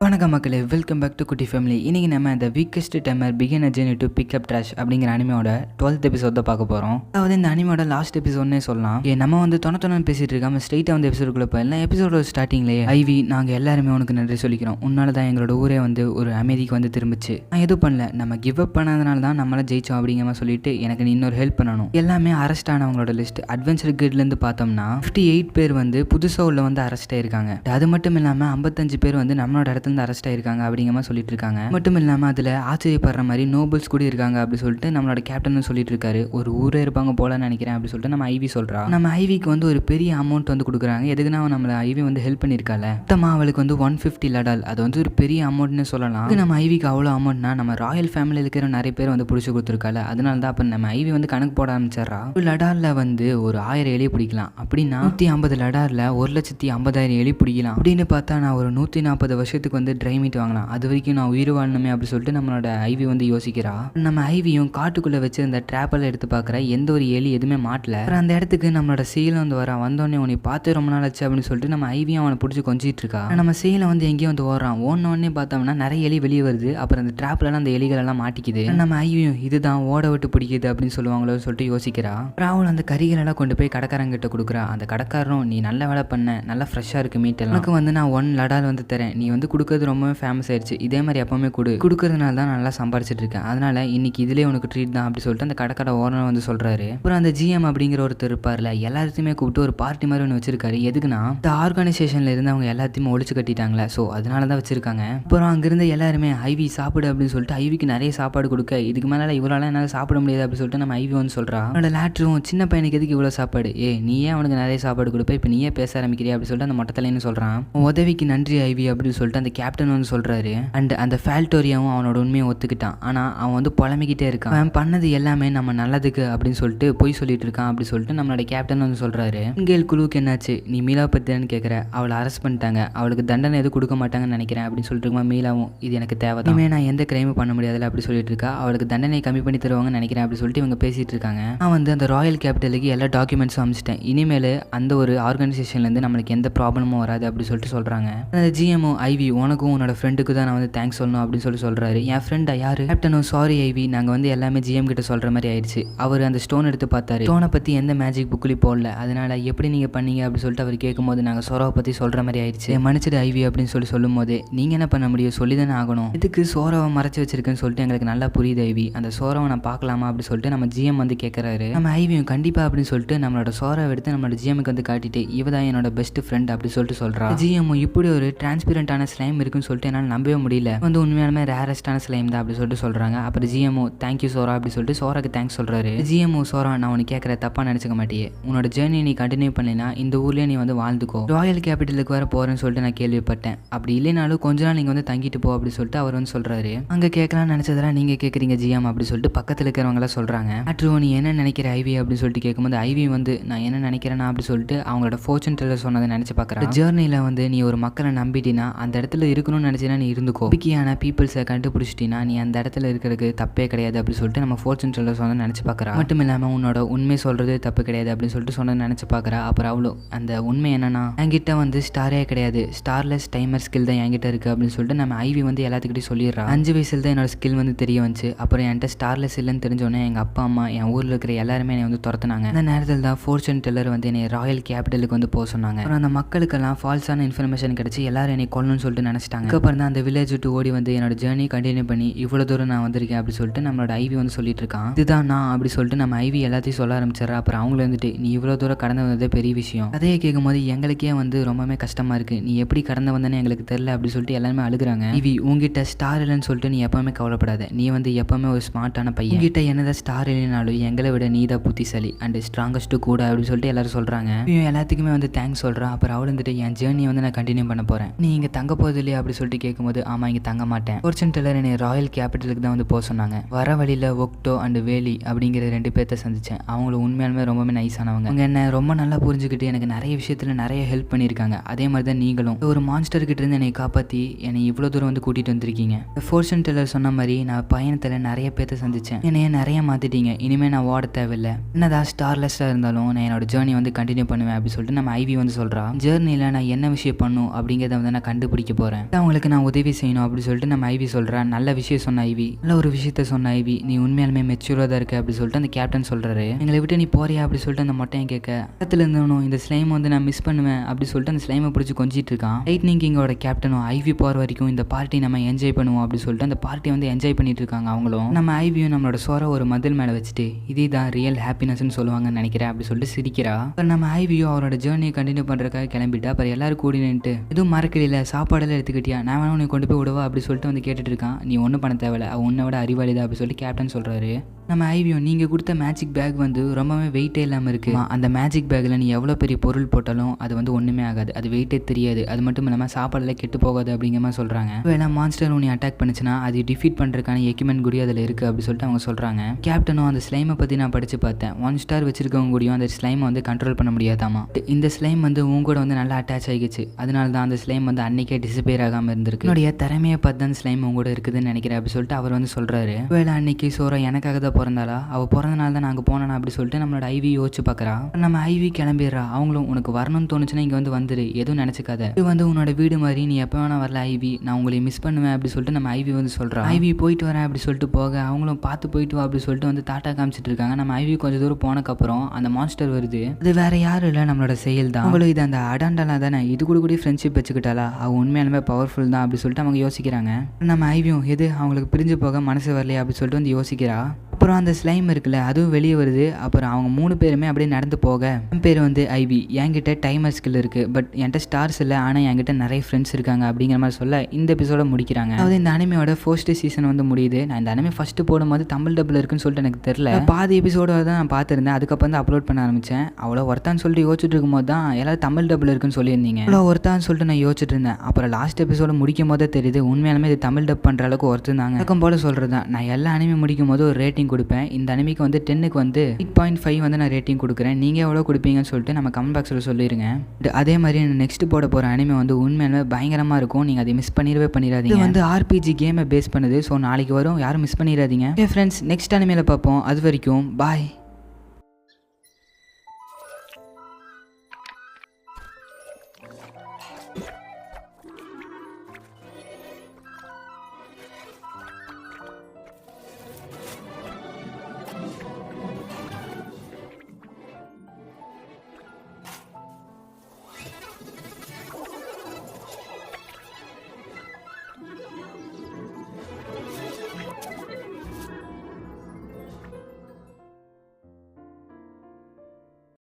வணக்கம் மக்களே, welcome back to குட்டி ஃபேமிலி. இன்றைக்கி நம்ம இந்த weakest timer begin a journey to pick up trash அப்படிங்கிற அனிமையோட 12th எபிசோட் தான் பார்க்க போகிறோம். அதாவது இந்த அனிமையோட லாஸ்ட் எபிசோட்னே சொல்லலாம். நம்ம வந்து தொண்ணு பேசிட்டு இருக்காம ஸ்ட்ரெயிட்டாக வந்து எபிசோடுக்குள்ளே போயிடலாம். எபிசோட ஸ்டார்டிங்லேயே ஐவி, நாங்கள் எல்லாருமே உனக்கு நன்றி சொல்லிக்கிறோம். உன்னால தான் எங்களோட ஊரே வந்து ஒரு அமைதிக்கு வந்து திரும்பிச்சு. நான் எதுவும் பண்ணல, நம்ம கிவ் அப் பண்ணாதனால தான் நம்மளால் ஜெயிச்சோம் அப்படிங்கிற மாதிரி சொல்லிட்டு எனக்கு நீ இன்னொரு ஹெல்ப் பண்ணணும். எல்லாமே அரெஸ்ட் ஆனவங்களோட லிஸ்ட் அட்வென்ச்சர் கிட்லேருந்து பார்த்தோம்னா 58 பேர் வந்து புதுசாக உள்ள வந்து அரெஸ்ட் ஆயிருக்காங்க. அது மட்டும் இல்லாமல் 55 பேர் வந்து நம்மளோட இடத்துல அரெஸ்ட் ஆயிருக்காங்க அப்படிங்கிற மாதிரி சொல்லிட்டு இருக்காங்க. மட்டும் இல்லாம அதுல ஆச்சரியப்படுற மாதிரி நோபல்ஸ் கூட இருக்காங்க அப்படி சொல்லிட்டு நம்மளோட கேப்டன் சொல்லிட்டு இருக்காரு. ஒரு ஊரே இருப்பாங்க போலன்னு நினைக்கிறேன் அப்படி சொல்லிட்டு நம்ம ஐவி சொல்றா. நம்ம ஐவிக்கு வந்து ஒரு பெரிய அமௌண்ட் வந்து கொடுக்குறாங்க. எதுக்குன்னா நம்மள ஐவி வந்து ஹெல்ப் பண்ணிருக்கால. மொத்தமா அவளுக்கு வந்து 150 லடால், அது வந்து ஒரு பெரிய அமௌண்ட்னு சொல்லலாம். நம்ம ஐவிக்கு அவ்வளோ அமௌண்ட்னா நம்ம ராயல் ஃபேமிலியில் இருக்கிற நிறைய பேர் வந்து பிடிச்சி கொடுத்துருக்கால. அதனால தான் அப்ப நம்ம ஐவி வந்து கணக்கு போட ஆரம்பிச்சிடறா. ஒரு லடார்ல வந்து ஒரு 1000 எலி பிடிக்கலாம் அப்படின்னா 150 லடார்ல 1,50,000 எலி பிடிக்கலாம் அப்படின்னு பார்த்தா நான் ஒரு 140 வருஷத்துக்கு வந்து ட்ரை மீட் வாங்கலாம். அது வரைக்கும் நான் உயிர் வாழணுமே அப்படி சொல்லிட்டு நம்மளோட ஐவி வந்து யோசிக்கிறா. நம்ம ஐவியும் காட்டுக்குள்ள வச்சிருந்த ட்ராப்பெல்லாம் எடுத்து பார்க்குற, எந்த ஒரு எலி எதுவுமே மாட்டல. அந்த இடத்துக்கு நம்மளோட சேலம் வந்து வந்தோடனே உன்னை பார்த்து ரொம்ப நாள் ஆச்சு அப்படின்னு சொல்லிட்டு நம்ம ஐவியும் அவனை பிடிச்சி கொஞ்சிட்டு இருக்கா. நம்ம சேலம் வந்து எங்கேயும் வந்து ஓடுறான். ஓடனே பார்த்தோம்னா நிறைய எலி வெளியே வருது. அப்புறம் அந்த ட்ராப்லாம் அந்த எலிகள் எல்லாம் மாட்டிக்குது. நம்ம ஐவியும் இதுதான் ஓட விட்டு பிடிக்குது அப்படின்னு சொல்லுவாங்களோ சொல்லிட்டு யோசிக்கிறா. ராகுல் அந்த கறிகள் எல்லாம் கொண்டு போய் கடைக்காரங்கிட்ட கொடுக்குறா. அந்த கடைக்காரரும் நீ நல்ல வேலை பண்ண, நல்லா ஃப்ரெஷ்ஷாக இருக்கு மீட் எல்லாம், எனக்கு வந்து நான் 1 லடால் வந்து தரேன், நீ வந்து கொடுக்கறது ரொம்பவே ஃபேமஸ் ஆயிடுச்சு, இதே மாதிரி எப்பவுமே கொடுக்கறதுனால தான் நல்லா சம்பாரிச்சிட்டு இருக்கேன், அதனால இன்னைக்கு இதுலேயே உனக்கு ட்ரீட் தான் அப்படி சொல்லிட்டு அந்த கடைக்கடை ஓனர் வந்து சொல்றாரு. அப்புறம் அந்த ஜிஎம் அப்படிங்கிற ஒருத்தர் இருப்பார்ல, எல்லாத்தையுமே கூப்பிட்டு ஒரு பார்ட்டி மாதிரி ஒன்று வச்சிருக்காரு. எதுக்குன்னா இந்த ஆர்கனைசேஷன்ல இருந்து அவங்க எல்லாத்தையுமே ஒழிச்சு கட்டிட்டாங்களே, ஸோ அதனால தான் வச்சிருக்காங்க. அப்புறம் அங்கிருந்து எல்லாருமே ஐவி சாப்பிடு அப்படின்னு சொல்லிட்டு ஐவிக்கு நிறைய சாப்பாடு கொடுக்க, இதுக்கு மேலே இவ்வளோ என்னால் சாப்பிட முடியாது அப்படின்னு சொல்லிட்டு நம்ம ஐவி வந்து சொல்றா. அவனோட லேட்டரும் சின்ன பையனுக்கு எதுக்கு இவ்வளோ சாப்பாடு, நீயே அவனுக்கு நிறைய சாப்பாடு கொடுப்ப, இப்போ நீயே பேச ஆரம்பிக்கிறியா அப்படி சொல்லிட்டு அந்த மொட்டத்தலைன்னு சொல்றான். உதவிக்கு நன்றி ஐவி அப்படின்னு சொல்லிட்டு அந்த கேப்டன் வந்து சொல்றாரு. அண்ட் அந்த ஃபால்டோரியாவும் அவனோட உண்மையை ஒத்துக்கிட்டான். ஆனால் அவன் வந்து புலம்பிக்கிட்டே இருக்கான். அவன் பண்ணது எல்லாமே நம்ம நல்லதுக்கு அப்படின்னு சொல்லிட்டு பொய் சொல்லிட்டு இருக்கான் அப்படி சொல்லிட்டு நம்மளோட கேப்டன் வந்து சொல்றாரு. இங்கேல் குழுவுக்கு என்னாச்சு, நீ மீலா பத்தின்னு கேட்குற, அவளை அரெஸ்ட் பண்ணிட்டாங்க, அவளுக்கு தண்டனை எதுவும் கொடுக்க மாட்டாங்கன்னு நினைக்கிறேன் அப்படின்னு சொல்லிட்டு இருக்கா. மீலாவும் இது எனக்கு தேவைதான், நான் எந்த கிரைமும் பண்ண முடியாதுல அப்படி சொல்லிட்டு இருக்கா. அவளுக்கு தண்டனை கம்மி பண்ணி தருவாங்கன்னு நினைக்கிறேன் அப்படி சொல்லிட்டு இவங்க பேசிட்டு இருக்காங்க. நான் வந்து அந்த ராயல் கேபிட்டலுக்கு எல்லா டாக்குமெண்ட்ஸும் அனுப்பிச்சிட்டேன், இனிமேல் அந்த ஒரு ஆர்கனைசேஷன்லேருந்து நம்மளுக்கு எந்த ப்ராப்ளமும் வராது அப்படி சொல்லிட்டு சொல்கிறாங்க. அந்த ஜிஎம்ஓ ஐவி உனக்கும் உன்னோட ஃப்ரெண்டுக்கு தான் நான் வந்து தேங்க்ஸ் சொல்லணும் அப்படின்னு சொல்கிறாரு. என் ஃப்ரெண்டா யாரு? கேப்டனும் சாரி ஐவி, நாங்கள் வந்து எல்லாமே ஜிஎம் கிட்ட சொல்கிற மாதிரி ஆயிடுச்சு. அவர் அந்த ஸ்டோன் எடுத்து பார்த்தாரு, ஸ்டோனை பற்றி எந்த மேஜிக் புக்லையும் போடல, அதனால எப்படி நீங்கள் பண்ணீங்க அப்படின்னு சொல்லிட்டு அவர் கேட்கும்போது நாங்கள் சோராவை பற்றி சொல்கிற மாதிரி ஆயிடுச்சு, மன்னிச்சிடு ஐவி அப்படின்னு சொல்லும் போது நீங்கள் என்ன பண்ண முடியும், சொல்லி தானே ஆகணும், இதுக்கு சோராவை மறைச்சி வச்சிருக்குன்னு சொல்லிட்டு எங்களுக்கு நல்லா புரியுது ஐவி, அந்த சோராவை நான் பார்க்கலாமா அப்படி சொல்லிட்டு நம்ம ஜிஎம் வந்து கேட்குறாரு. நம்ம ஐவியும் கண்டிப்பாக அப்படின்னு சொல்லிட்டு நம்மளோட சோராவை எடுத்து நம்மளோட ஜிஎம்க்கு வந்து காட்டிட்டு இவதான் என்னோட பெஸ்ட் ஃப்ரெண்ட் அப்படி சொல்லிட்டு சொல்கிறா. ஜிஎம் இப்படி ஒரு டிரான்ஸ்பரண்டான ஸ்லைம் இருக்குன்னு சொல்லிட்டு என்னால் நம்பவே முடியல, வந்து உண்மையாலுமே ரேரஸ்டான ஸ்லைம் தான் அப்படி சொல்லிட்டு சொல்கிறாங்க. அப்புறம் ஜிஎம்ஓ தேங்க்யூ சோரா அப்படி சொல்லிட்டு சோராக்கு தேங்க்ஸ் சொல்கிறாரு. ஜிஎம்ஓ சோரா, நான் உனக்கு கேட்குற தப்பாக நினச்சிக்க மாட்டியே, உன்னோட ஜேர்னி நீ கண்டினியூ பண்ணினா இந்த ஊர்லேயே நீ வந்து வாழ்ந்துக்கோ, ராயல் கேபிட்டலுக்கு வர போகிறேன்னு சொல்லிட்டு நான் கேள்விப்பட்டேன், அப்படி இல்லைனாலும் கொஞ்ச நாள் நீங்கள் வந்து தங்கிட்டு போ அப்படி சொல்லிட்டு அவர் வந்து சொல்கிறாரு. அங்கே கேட்கலாம்னு நினச்சதெல்லாம் நீங்கள் கேட்குறீங்க ஜிஎம் அப்படி சொல்லிட்டு பக்கத்தில் இருக்கிறவங்களாம் சொல்கிறாங்க. ஆட்ரு நீ என்ன நினைக்கிற ஐவி அப்படின்னு சொல்லிட்டு கேட்கும்போது ஐவி வந்து நான் என்ன நினைக்கிறேன்னா அப்படி சொல்லிட்டு அவங்களோட ஃபோர்ச்சூன் டெல்லர் சொன்னதை நினச்சி பார்க்குறேன். ஜேர்னியில் வந்து நீ ஒரு மக்களை நம்பிட்டினா அந்த இடத்துல இருக்கணும்னு நினச்சினா நீ இருந்துக்கோ, பிக்கியான பீப்புள்ஸை கண்டுபிடிச்சிட்டினா நீ அந்த இடத்துல இருக்கிறதுக்கு தப்பே கிடையாது அப்படி சொல்லிட்டு நம்ம ஃபோர்ச்சூன் டெல்லர் சொன்ன நினச்சி பார்க்குறா. மட்டும் இல்லாமல் உன்னோட உண்மை சொல்கிறது தப்பு கிடையாது அப்படின்னு சொல்லிட்டு சொன்னதை நினச்சி பார்க்குறா. அப்புறம் அவ்வளோ அந்த உண்மை என்னன்னா என்கிட்ட வந்து ஸ்டாரே கிடையாது, ஸ்டார்லெஸ் டைமர் ஸ்கில் தான் என்கிட்ட இருக்குது அப்படின்னு சொல்லிட்டு நம்ம ஐவி வந்து எல்லாத்துக்கிட்டையும் சொல்லிடுறா. 5 வயசுல தான் என்னோட ஸ்கில் வந்து தெரிய வந்துச்சு. அப்புறம் என்கிட்ட ஸ்டார்லெஸ் இல்லைன்னு தெரிஞ்சோடனே எங்கள் அப்பா அம்மா என் ஊரில் இருக்கிற எல்லாருமே என்னை வந்து துரத்துனாங்க. அந்த நேரத்தில் தான் ஃபோர்ச்சூன் டெல்லர் வந்து என்னை ராயல் கேபிட்டலுக்கு வந்து போக சொன்னாங்க. அப்புறம் அந்த மக்களுக்கெல்லாம் ஃபால்ஸான இன்ஃபர்மேஷன் கிடச்சி எல்லாரும் என்னை கொல்லணும்னு சொல்லிட்டு நினச்சிட்டாங்க. அதுக்கப்புறம் தான் அந்த வில்லேஜ் விட்டு ஓடி வந்து என்னோட ஜேர்னி கண்டினியூ பண்ணி இவ்வளோ தூரம் நான் வந்திருக்கேன் அப்படி சொல்லிட்டு நம்மளோட ஐவி வந்து சொல்லிட்டு இருக்கான். இதுதான் நான் அப்படி சொல்லிட்டு நம்ம ஐவி எல்லாத்தையும் சொல்ல ஆரம்பிச்சிடறா. அப்புறம் அவங்கள வந்துட்டு நீ இவ்வளோ தூரம் கடந்து வந்ததே பெரிய விஷயம், அதையே கேட்கும்போது எங்களுக்கே வந்து ரொம்பவே கஷ்டமா இருக்கு, நீ எப்படி கடந்து வந்தேன்னு எங்களுக்கு தெரியல அப்படி சொல்லிட்டு எல்லாருமே அழுகுறாங்க. ஐவி உங்ககிட்ட ஸ்டார் இல்லைன்னு சொல்லிட்டு நீ எப்பவுமே கவலைப்படாத, நீ வந்து எப்பவுமே ஒரு ஸ்மார்ட்டான பையன், உங்ககிட்ட என்னதான் ஸ்டார் இல்லைனாலும் எங்களை விட நீ தான் புத்திசாலி அண்ட் ஸ்ட்ராங்கஸ்ட் கூட அப்படின்னு சொல்லிட்டு எல்லாரும் சொல்றாங்க. எல்லாத்துக்குமே வந்து தேங்க்ஸ் சொல்றான். அப்புறம் அவள் வந்துட்டு என் ஜேர்னி வந்து நான் கண்டினியூ பண்ண போறேன், நீ இங்க தங்க போகுது இல்லையா அப்படி சொல்லிட்டு கேட்கும்போது ஆமா இங்க தங்க மாட்டேன், ஃபோர்ச்சூன் டெல்லர் என்னை ராயல் கேபிட்டலுக்கு தான் வந்து போக சொன்னாங்க, வர வழியில் ஒக்டோ அண்ட் வேலி அப்படிங்கிற 2 பேர்த்த சந்திச்சேன், அவங்களும் உண்மையாலுமே ரொம்பவே நைஸானவங்க, அவங்க என்ன ரொம்ப நல்லா புரிஞ்சுக்கிட்டு எனக்கு நிறைய விஷயத்துல நிறைய ஹெல்ப் பண்ணியிருக்காங்க, அதே மாதிரி தான் நீங்களும் ஒரு மான்ஸ்டர் கிட்ட இருந்து என்னை காப்பாற்றி என்னை இவ்வளோ தூரம் வந்து கூட்டிகிட்டு வந்திருக்கீங்க. ஃபோர்ச்சூன் டெல்லர் சொன்ன மாதிரி நான் பயணத்தில் நிறைய பேர்த்த சந்தித்தேன், என்னைய நிறைய மாற்றிட்டீங்க, இனிமேல் நான் ஓட தேவையில்லை, என்னதான் ஸ்டார்லெஸ்டாக இருந்தாலும் நான் என்னோட ஜேர்னி வந்து கண்டினியூ பண்ணுவேன் அப்படி சொல்லிட்டு நம்ம ஐவி வந்து சொல்கிறா. ஜேர்னியில் நான் என்ன விஷயம் பண்ணும் அப்படிங்கிறத வந்து நான் கண்டுபிடிக்க போகிறேன், போகிறேன், அவங்களுக்கு நான் உதவி செய்யணும் அப்படின்னு சொல்லிட்டு நம்ம ஐவி சொல்கிறேன். நல்ல விஷயம் சொன்ன ஐவி, நல்ல ஒரு விஷயத்த சொன்ன ஐவி, நீ உண்மையாலுமே மெச்சூராக தான் இருக்க அப்படி சொல்லிட்டு அந்த கேப்டன் சொல்கிறாரு. எங்களை விட்டு நீ போறியா அப்படி சொல்லிட்டு அந்த மொட்டையை கேட்க, இடத்துல இருந்தவனும் இந்த ஸ்லைம் வந்து நான் மிஸ் பண்ணுவேன் அப்படி சொல்லிட்டு அந்த ஸ்லைமை பிடிச்சி கொஞ்சிட்டு இருக்கான். லைட்னிங் கிங்கோட கேப்டனும் ஐவி போகிற வரைக்கும் இந்த பார்ட்டி நம்ம என்ஜாய் பண்ணுவோம் அப்படி சொல்லிட்டு அந்த பார்ட்டியை வந்து என்ஜாய் பண்ணிட்டு இருக்காங்க அவங்களும். நம்ம ஐவியும் நம்மளோட சோரை ஒரு மதில் மேலே வச்சுட்டு இதுதான் ரியல் ஹாப்பினஸ்ன்னு சொல்லுவாங்கன்னு நினைக்கிறேன் அப்படி சொல்லிட்டு சிரிக்கிறா. நம்ம ஐவியும் அவரோட ஜேர்னியை கண்டினியூ பண்ணுறதுக்காக கிளம்பிட்டா. அப்புறம் எல்லாரும் கூடி நின்றுட்டு எதுவும் மறக்கல, சாப்பாடெல்லாம் எடுத்துக்கிட்டியா, நான் வேணா உன்னை கொண்டு போய் விடுவா அப்படி சொல்லிட்டு வந்து கேட்டுட்டு இருக்கான். நீ ஒன்றும் பண்ண தேவையில்ல, அவன் உன்னை விட அறிவாளிதா அப்படி சொல்லி கேப்டன் சொல்கிறாரு. நம்ம ஐவியும் நீங்கள் கொடுத்த மேஜிக் பேக் வந்து ரொம்பவே வெயிட்டே இல்லாமல் இருக்குது, அந்த மேஜிக் பேக்கில் நீ எவ்வளோ பெரிய பொருள் போட்டாலும் அது வந்து ஒன்றுமே ஆகாது, அது வெயிட்டே தெரியாது, அது மட்டும் இல்லாமல் சாப்பாடெல்லாம் கெட்டு போகாது அப்படிங்கிற மாதிரி சொல்கிறாங்க. வேணா மான்ஸ்டர் உன்னை அட்டாக் பண்ணுச்சுன்னா அது டிஃபீட் பண்ணுறதுக்கான எக்யூப்மெண்ட் கூட அதில் இருக்குது அப்படி சொல்லிட்டு அவங்க சொல்கிறாங்க. கேப்டனும் அந்த ஸ்லைமை பற்றி நான் படித்து பார்த்தேன், 1 ஸ்டார் வச்சிருக்கவங்க கூடயும் அந்த ஸ்லைமை வந்து கண்ட்ரோல் பண்ண முடியாதாமா. இந்த ஸ்லைம் வந்து உங்க கூட வந்து நல்லா அட்டாச் ஆகிடுச்சு, அதனால தான் அந்த ஸ்லைம் வந்து அன்னைக்கே டிஸப்பியர் ஆகாமல் இருந்திருக்கு. என்னுடைய திறமையை பார்த்து தான் ஸ்லைம் உங்க கூட இருக்குதுன்னு நினைக்கிறேன் அப்படி சொல்லிட்டு அவர் வந்து சொல்கிறாரு. வேலை அன்னைக்கு சோரா எனக்காக தான் பிறந்தாளா, அவள் பிறந்தனால தான் நாங்கள் போனோம் அப்படி சொல்லிட்டு நம்மளோட ஐவி யோசிச்சு பார்க்குறா. நம்ம ஐவி கிளம்பிடுறா. அவங்களும் உனக்கு வரணும்னு தோணுச்சுன்னா இங்கே வந்து வந்துரு, எதுவும் நினச்சிக்காத, இது வந்து உன்னோட வீடு மாதிரி, நீ எப்போ வேணா வரல ஐவி, நான் உங்களை மிஸ் பண்ணுவேன் அப்படி சொல்லிட்டு நம்ம ஐவி வந்து சொல்கிறா. ஐவி போயிட்டு வரேன் அப்படி சொல்லிட்டு போக அவங்களும் பார்த்து போயிட்டு வா அப்படி சொல்லிட்டு வந்து டாட்டா காமிச்சிட்டு இருக்காங்க. நம்ம ஐவி கொஞ்சம் தூரம் போனக்கப்புறம் அந்த மான்ஸ்டர் வருது. அது வேற யாரும் இல்லை, நம்மளோட செயல் தான். அவங்களும் இது அந்த அடாண்டலா தானே, இது கூட ஃப்ரெண்ட்ஷிப் வச்சுக்கிட்டாலா, அவள் உண்மையாலுமே பவர்ஃபுல் தான் அப்படி சொல்லிட்டு அவங்க யோசிக்கிறாங்க. நம்ம ஐவியும் எது அவங்களுக்கு பிரிஞ்சு போக மனசு வரலையா அப்படி சொல்லிட்டு வந்து யோசிக்கிறா. அப்புறம் அந்த ஸ்லைம் இருக்குல்ல அதுவும் வெளியே வருது. அப்புறம் அவங்க 3 பேருமே அப்படியே நடந்து போக, என் பேர் வந்து ஐவி, என்கிட்ட டைமர் ஸ்கில் இருக்குது, பட் என்கிட்ட ஸ்டார்ஸ் இல்லை, ஆனால் என்கிட்ட நிறைய ஃப்ரெண்ட்ஸ் இருக்காங்க அப்படிங்கிற மாதிரி சொல்ல இந்த எபிசோட முடிக்கிறாங்க. அதாவது இந்த அனிமையோட ஃபர்ஸ்ட் சீசன் வந்து முடியுது. நான் இந்த அனிமே ஃபஸ்ட்டு போடும்போது தமிழ் டபுள் இருக்குன்னு சொல்லிட்டு எனக்கு தெரியல, பாதி எபிசோட தான் நான் பார்த்துருந்தேன், அதுக்கப்புறம் தான் அப்லோட் பண்ண ஆரம்பித்தேன். அவ்வளோ ஒருத்தான்னு சொல்லிட்டு யோசிச்சுட்டு இருக்கும்போது தான் எல்லாரும் தமிழ் டபுள் இருக்குன்னு சொல்லியிருந்தீங்க. அவ்வளோ ஒருத்தான்னு சொல்லிட்டு நான் யோசிச்சுட்டு இருந்தேன். அப்புறம் லாஸ்ட் எபிசோட முடிக்கும் போதே தெரியுது உண்மையாலுமே இது தமிழ் டப் பண்ணுற அளவுக்கு ஒருத்தாங்க. வழக்கம் போல சொல்கிறது தான், நான் எல்லா அனிமே முடிக்கும் போது ஒரு ரேட்டிங் கொடுப்பேன். இந்த அனிமைக்கு வந்து 10க்கு வந்து 8.5 வந்து நான் ரேட்டிங் கொடுக்குறேன். நீங்கள் எவ்வளோ கொடுப்பீங்கன்னு சொல்லிட்டு நம்ம கமெண்ட் பாக்ஸில் சொல்லிடுங்க. அதே மாதிரி நெக்ஸ்ட் போட போகிற அனிமே வந்து உண்மையாலுமே பயங்கரமாக இருக்கும், நீங்கள் அதை மிஸ் பண்ணிடாதீங்க. இது வந்து RPG கேமை பேஸ் பண்ணுது. ஸோ நாளைக்கு வரும், யாரும் மிஸ் பண்ணிடாதீங்க. ஓகே ஃப்ரெண்ட்ஸ், நெக்ஸ்ட் அனிமேல பார்ப்போம். அது வரைக்கும் பாய்.